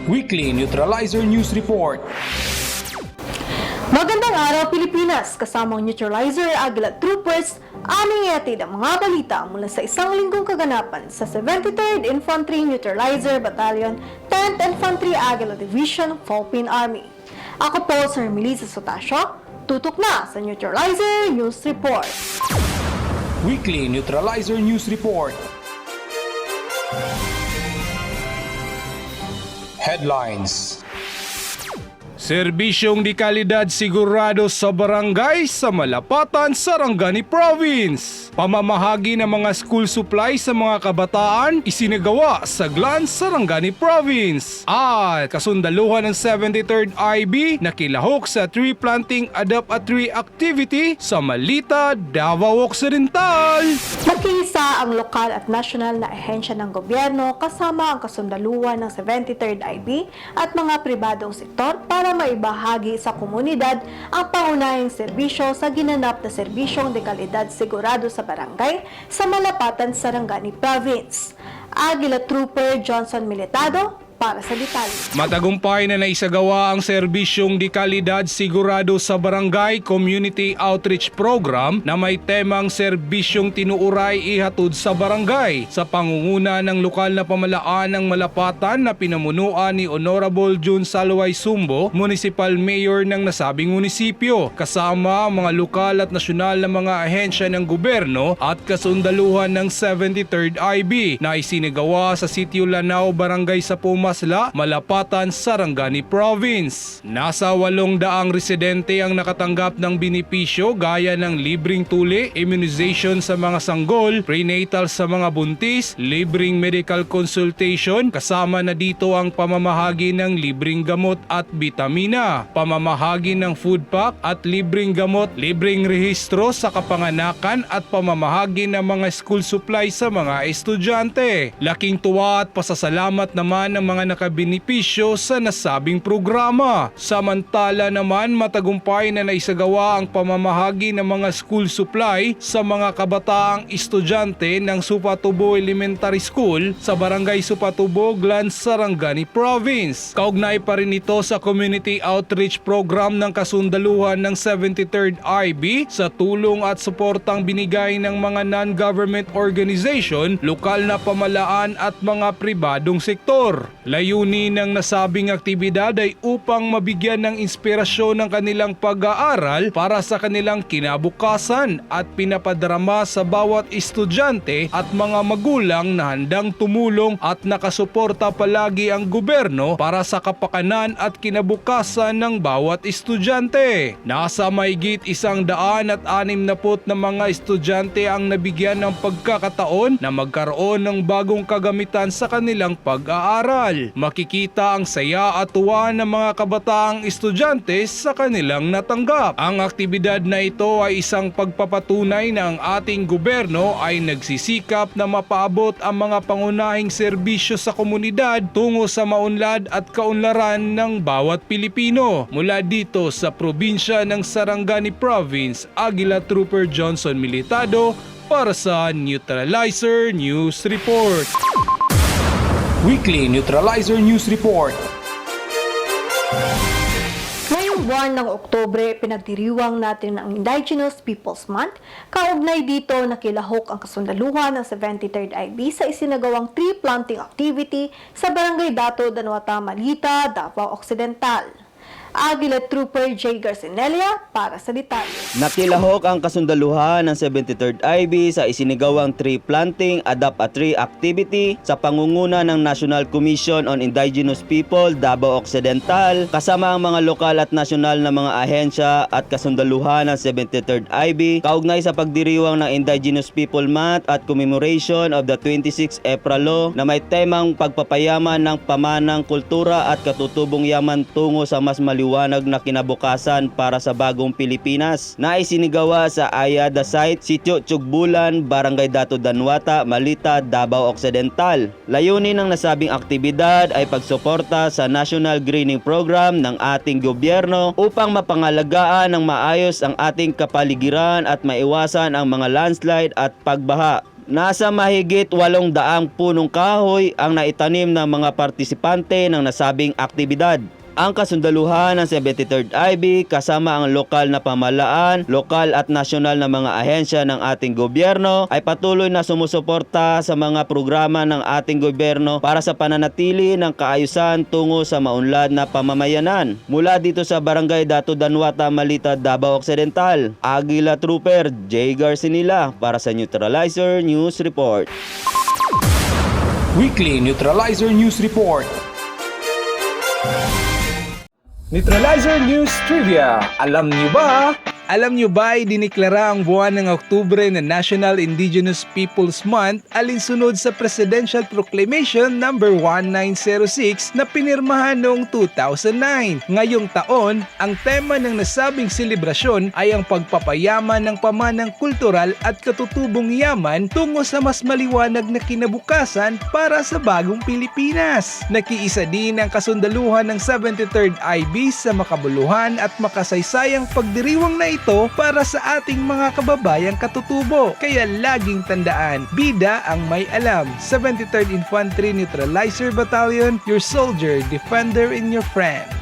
Weekly Neutralizer News Report. Magandang araw Pilipinas! Kasamang Neutralizer Aguila Troopers, aming ihatid ang mga balita mula sa isang linggong kaganapan sa 73rd Infantry Neutralizer Battalion, 10th Infantry Aguila Division, Philippine Army. Ako po si Melissa Sotasio, tutok na sa Neutralizer News Report. Weekly Neutralizer News Report. Headlines. Serbisyong di kalidad sigurado sa barangay sa Malapatan, Sarangani Province. Pamamahagi ng mga school supply sa mga kabataan isinagawa sa Glan, Sarangani Province. At kasundaluhan ng 73rd IB na kilahok sa tree planting adopt a tree activity sa Malita, Davao Occidental. Nagkiisa ang lokal at nasyonal na ahensya ng gobyerno kasama ang kasundaluhan ng 73rd IB at mga pribadong sektor para maibahagi sa komunidad ang pangunahing serbisyo sa ginanap na serbisyong de kalidad sigurado sa barangay sa Malapatan, Sarangani Province. Aguila Trooper Johnson Militado para sa detalye. Matagumpay na naisagawa ang serbisyong di kalidad sigurado sa Barangay Community Outreach Program na may temang serbisyong tinuuray ihatod sa barangay sa pangunguna ng lokal na pamalaan ng Malapatan na pinamunuan ni Honorable Jun Salway Sumbo, Municipal Mayor ng nasabing munisipyo, kasama ang mga lokal at nasyonal na mga ahensya ng gobyerno at kasundaluhan ng 73rd IB na isinagawa sa Sitio Lanao, Barangay Sapuma, Malapatan, Sarangani Province. Nasa 800 residente ang nakatanggap ng benepisyo gaya ng libreng tuli, immunization sa mga sanggol, prenatal sa mga buntis, libreng medical consultation, kasama na dito ang pamamahagi ng libreng gamot at bitamina, pamamahagi ng food pack at libreng gamot, libreng rehistro sa kapanganakan at pamamahagi ng mga school supply sa mga estudyante. Laking tuwa at pasasalamat naman ng mga nakabenepisyo sa nasabing programa. Samantala naman matagumpay na naisagawa ang pamamahagi ng mga school supply sa mga kabataang estudyante ng Supatubo Elementary School sa Barangay Supatubo, Glan, Sarangani Province. Kaugnay pa rin ito sa Community Outreach Program ng kasundaluhan ng 73rd IB sa tulong at suportang binigay ng mga non-government organization, lokal na pamalaan at mga pribadong sektor. Layunin ng nasabing aktibidad ay upang mabigyan ng inspirasyon ng kanilang pag-aaral para sa kanilang kinabukasan at pinapadrama sa bawat estudyante at mga magulang na handang tumulong at nakasuporta palagi ang gobyerno para sa kapakanan at kinabukasan ng bawat estudyante. Nasa mahigit 160 na mga estudyante ang nabigyan ng pagkakataon na magkaroon ng bagong kagamitan sa kanilang pag-aaral. Makikita ang saya at tuwa ng mga kabataang estudyante sa kanilang natanggap. Ang aktibidad na ito ay isang pagpapatunay na ang ating gobyerno ay nagsisikap na mapaabot ang mga pangunahing serbisyo sa komunidad tungo sa maunlad at kaunlaran ng bawat Pilipino. Mula dito sa probinsya ng Sarangani Province, Aguila Trooper Johnson Militado para sa Neutralizer News Report. Weekly Neutralizer News Report. Ngayong buwan ng Oktubre, pinagdiriwang natin ang Indigenous Peoples Month. Kaugnay dito, nakilahok ang kasundaluhan ng 73rd IB sa isinagawang tree planting activity sa Barangay Dato, Danuata, Malita, Davao Occidental. Aguila Trooper J. Garcinelia para sa detalye. Nakilahok ang kasundaluhan ng 73rd IB sa isinigawang tree planting adopt a tree activity sa pangunguna ng National Commission on Indigenous People, Davao Occidental, kasama ang mga lokal at nasyonal na mga ahensya at kasundaluhan ng 73rd IB kaugnay sa pagdiriwang ng Indigenous People Month at commemoration of the 26th April Law na may temang pagpapayaman ng pamanang kultura at katutubong yaman tungo sa mas maliwanag na kinabukasan para sa bagong Pilipinas na isinigawa sa Ayada Site, Sitio Chugbulan, Barangay Dato Danuata, Malita, Davao Occidental. Layunin ng nasabing aktibidad ay pagsuporta sa National Greening Program ng ating gobyerno upang mapangalagaan ng maayos ang ating kapaligiran at maiwasan ang mga landslide at pagbaha. Nasa mahigit 800 punong kahoy ang naitanim ng mga partisipante ng nasabing aktibidad. Ang kasundaluhan ng 73rd IB kasama ang lokal na pamahalaan, lokal at nasyonal na mga ahensya ng ating gobyerno ay patuloy na sumusuporta sa mga programa ng ating gobyerno para sa pananatili ng kaayusan tungo sa maunlad na pamamayanan. Mula dito sa Barangay Dato Danuata, Malita, Davao Occidental, Aguila Trooper J. Garcinila para sa Neutralizer News Report. Weekly Neutralizer News Report. Neutralizer News Trivia. Alam niyo ba? Alam nyo ba ay diniklara ang buwan ng Oktubre na National Indigenous Peoples Month alinsunod sa Presidential Proclamation No. 1906 na pinirmahan noong 2009. Ngayong taon, ang tema ng nasabing selebrasyon ay ang pagpapayaman ng pamanang kultural at katutubong yaman tungo sa mas maliwanag na kinabukasan para sa bagong Pilipinas. Nakiisa din ang kasundaluhan ng 73rd IB sa makabuluhan at makasaysayang pagdiriwang na ito para sa ating mga kababayang katutubo. Kaya laging tandaan, bida ang may alam. 73rd Infantry Neutralizer Battalion, your soldier, defender, and your friend.